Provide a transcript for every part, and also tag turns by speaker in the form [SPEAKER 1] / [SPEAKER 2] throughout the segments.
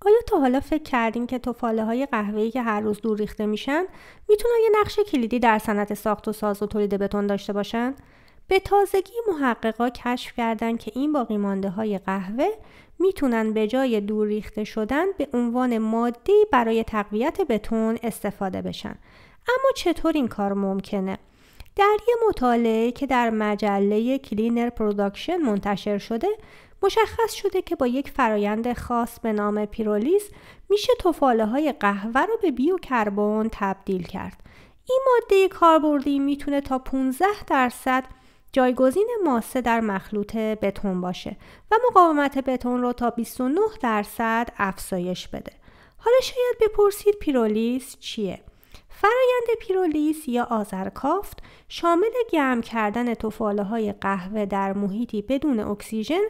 [SPEAKER 1] آیا تا حالا فکر کردین که تفاله‌های قهوه‌ای که هر روز دور ریخته میشن میتونن یه نقش کلیدی در صنعت ساخت و ساز و تولید بتون داشته باشن؟ به تازگی محققا کشف کردن که این باقیمانده‌های قهوه میتونن به جای دور ریخته شدن به عنوان ماده‌ای برای تقویت بتون استفاده بشن. اما چطور این کار ممکنه؟ در یه مطالعه که در مجله کلینر پروداکشن منتشر شده، مشخص شده که با یک فرایند خاص به نام پیرولیز میشه تفاله‌های قهوه رو به بیوکربن تبدیل کرد. این ماده کاربردی میتونه تا 15% جایگزین ماسه در مخلوط بتون باشه و مقاومت بتون رو تا 29% افزایش بده. حالا شاید بپرسید پیرولیز چیه؟ فرایند پیرولیز یا آذرکافت شامل گرم کردن تفاله‌های قهوه در محیطی بدون اکسیژن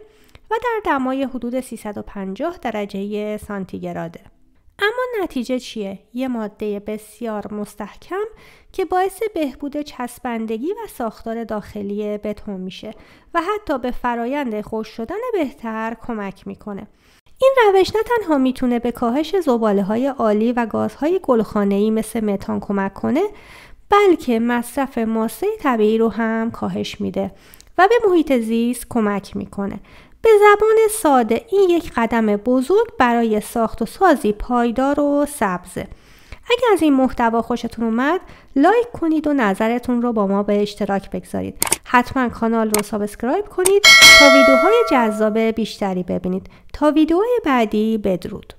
[SPEAKER 1] و در دمای حدود 350 درجه سانتیگراده. اما نتیجه چیه؟ یه ماده بسیار مستحکم که باعث بهبود چسبندگی و ساختار داخلی بتون میشه و حتی به فرایند خشک شدن بهتر کمک میکنه. این روش نه تنها میتونه به کاهش زباله‌های آلی و گازهای گلخانه‌ای مثل متان کمک کنه، بلکه مصرف ماسه طبیعی رو هم کاهش میده و به محیط زیست کمک میکنه. به زبان ساده این یک قدم بزرگ برای ساخت و سازی پایدار و سبزه. اگر از این محتوا خوشتون اومد، لایک کنید و نظرتون رو با ما به اشتراک بگذارید. حتما کانال رو سابسکرایب کنید تا ویدیوهای جذاب بیشتری ببینید. تا ویدیوهای بعدی، بدرود.